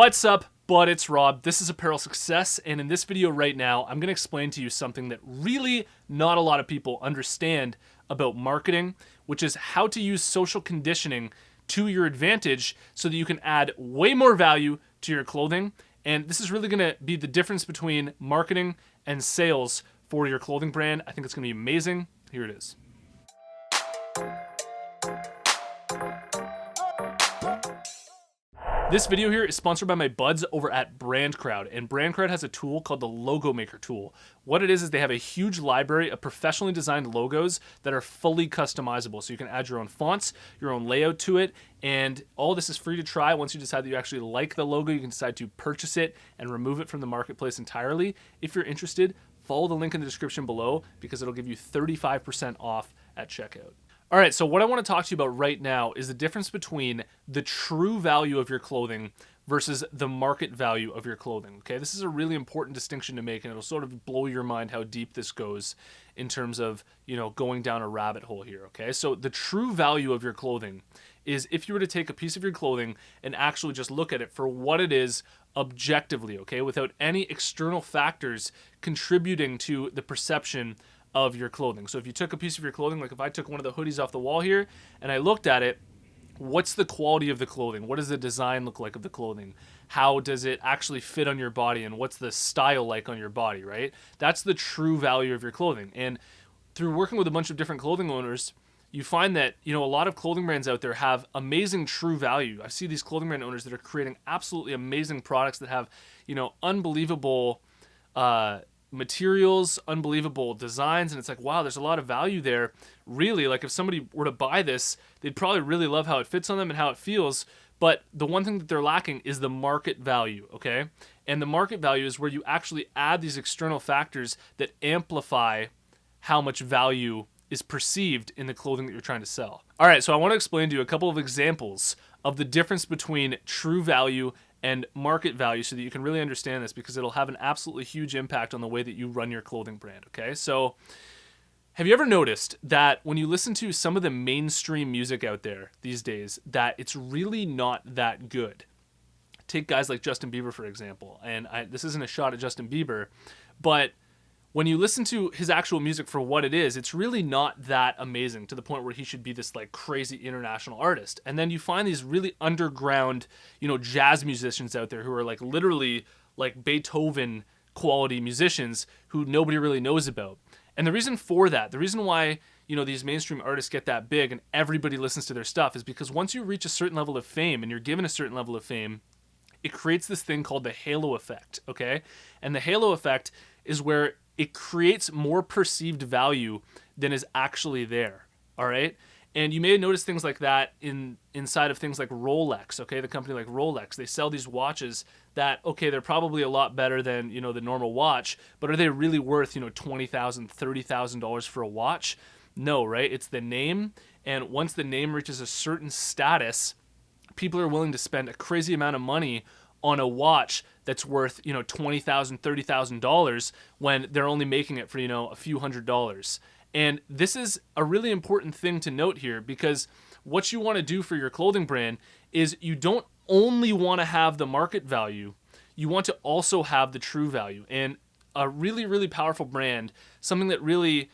What's up, bud? It's Rob. This is Apparel Success, and in this video right now, I'm going to explain to you something that really not a lot of people understand about marketing, which is how to use social conditioning to your advantage so that you can add way more value to your clothing. And this is really going to be the difference between marketing and sales for your clothing brand. I think it's going to be amazing. Here it is. This video here is sponsored by my buds over at BrandCrowd, and BrandCrowd has a tool called the Logo Maker tool. What it is they have a huge library of professionally designed logos that are fully customizable. So you can add your own fonts, your own layout to it, and all this is free to try. Once you decide that you actually like the logo, you can decide to purchase it and remove it from the marketplace entirely. If you're interested, follow the link in the description below because it'll give you 35% off at checkout. All right, so what I want to talk to you about right now is the difference between the true value of your clothing versus the market value of your clothing, okay? This is a really important distinction to make, and it'll sort of blow your mind how deep this goes in terms of, going down a rabbit hole here, okay? So the true value of your clothing is if you were to take a piece of your clothing and actually just look at it for what it is objectively, okay, without any external factors contributing to the perception of your clothing. So if you took a piece of your clothing, like if I took one of the hoodies off the wall here and I looked at it, what's the quality of the clothing? What does the design look like of the clothing? How does it actually fit on your body, and what's the style like on your body, right? That's the true value of your clothing. And through working with a bunch of different clothing owners, you find that, a lot of clothing brands out there have amazing true value. I see these clothing brand owners that are creating absolutely amazing products that have, unbelievable materials, unbelievable designs, and it's like, wow, there's a lot of value there. Really, like if somebody were to buy this, they'd probably really love how it fits on them and how it feels, but the one thing that they're lacking is the market value, okay? And the market value is where you actually add these external factors that amplify how much value is perceived in the clothing that you're trying to sell. All right, so I want to explain to you a couple of examples of the difference between true value and market value so that you can really understand this, because it'll have an absolutely huge impact on the way that you run your clothing brand, okay? So have you ever noticed that when you listen to some of the mainstream music out there these days, that it's really not that good? Take guys like Justin Bieber, for example, and this isn't a shot at Justin Bieber, but when you listen to his actual music for what it is, it's really not that amazing to the point where he should be this like crazy international artist. And then you find these really underground, jazz musicians out there who are like literally like Beethoven quality musicians who nobody really knows about. And the reason for that, the reason why, these mainstream artists get that big and everybody listens to their stuff is because once you reach a certain level of fame and you're given a certain level of fame, it creates this thing called the halo effect, okay? And the halo effect is where it creates more perceived value than is actually there, all right? And you may have noticed things like that inside of things like Rolex, okay? The company like Rolex, they sell these watches that, okay, they're probably a lot better than, the normal watch, but are they really worth, $20,000, $30,000 for a watch? No, right? It's the name, and once the name reaches a certain status, people are willing to spend a crazy amount of money on a watch that's worth, $20,000, $30,000 when they're only making it for, a few $100s. And this is a really important thing to note here, because what you want to do for your clothing brand is you don't only want to have the market value, you want to also have the true value. And a really, really powerful brand, something that really,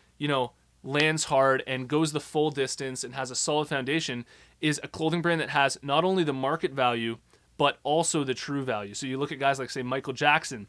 lands hard and goes the full distance and has a solid foundation, is a clothing brand that has not only the market value, but also the true value. So you look at guys like, say, Michael Jackson,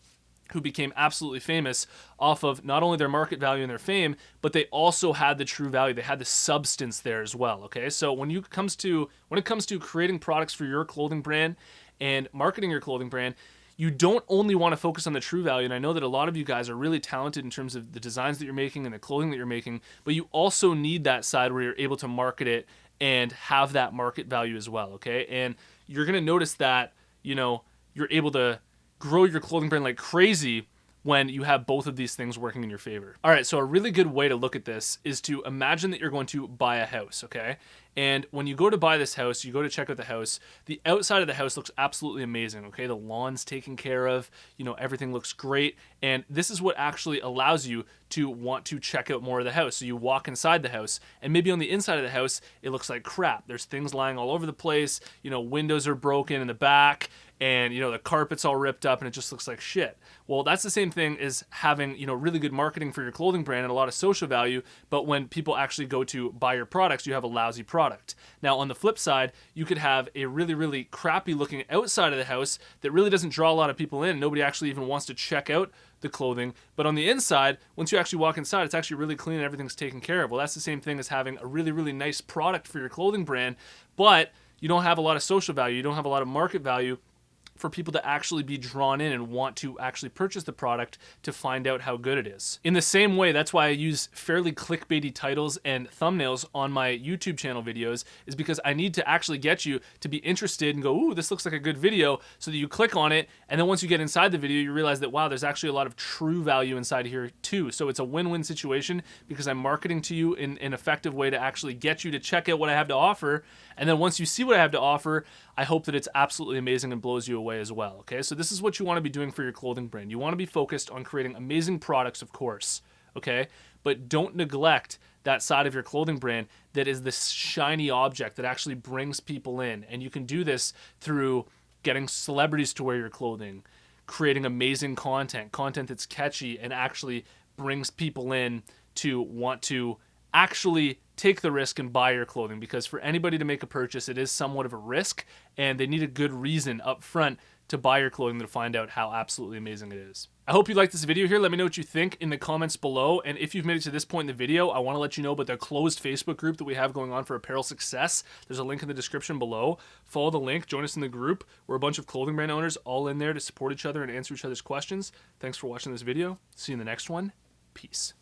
who became absolutely famous off of not only their market value and their fame, but they also had the true value. They had the substance there as well, okay? So when it comes to creating products for your clothing brand and marketing your clothing brand, you don't only want to focus on the true value, and I know that a lot of you guys are really talented in terms of the designs that you're making and the clothing that you're making, but you also need that side where you're able to market it and have that market value as well, okay? And you're going to notice that, you're able to grow your clothing brand like crazy when you have both of these things working in your favor. All right, so a really good way to look at this is to imagine that you're going to buy a house, okay? And when you go to buy this house, you go to check out the house, the outside of the house looks absolutely amazing, okay? The lawn's taken care of, you know, everything looks great. And this is what actually allows you to want to check out more of the house. So you walk inside the house, and maybe on the inside of the house, it looks like crap. There's things lying all over the place, you know, windows are broken in the back, and you know the carpet's all ripped up and it just looks like shit. Well, that's the same thing as having, you know, really good marketing for your clothing brand and a lot of social value, but when people actually go to buy your products, you have a lousy product. Now on the flip side, you could have a really, really crappy looking outside of the house that really doesn't draw a lot of people in. Nobody actually even wants to check out the clothing, but on the inside, once you actually walk inside, it's actually really clean and everything's taken care of. Well, that's the same thing as having a really, really nice product for your clothing brand, but you don't have a lot of social value, you don't have a lot of market value for people to actually be drawn in and want to actually purchase the product to find out how good it is. In the same way, that's why I use fairly clickbaity titles and thumbnails on my YouTube channel videos, is because I need to actually get you to be interested and go, ooh, this looks like a good video, so that you click on it, and then once you get inside the video, you realize that, wow, there's actually a lot of true value inside here too. So it's a win-win situation because I'm marketing to you in an effective way to actually get you to check out what I have to offer, and then once you see what I have to offer, I hope that it's absolutely amazing and blows you away as well, okay? So this is what you want to be doing for your clothing brand. You want to be focused on creating amazing products, of course, okay? But don't neglect that side of your clothing brand that is this shiny object that actually brings people in. And you can do this through getting celebrities to wear your clothing, creating amazing content that's catchy and actually brings people in to want to actually take the risk and buy your clothing, because for anybody to make a purchase, it is somewhat of a risk, and they need a good reason up front to buy your clothing to find out how absolutely amazing it is. I hope you liked this video here. Let me know what you think in the comments below, and if you've made it to this point in the video, I want to let you know about the closed Facebook group that we have going on for apparel success. There's a link in the description below. Follow the link, join us in the group. We're a bunch of clothing brand owners all in there to support each other and answer each other's questions. Thanks for watching this video. See you in the next one. Peace.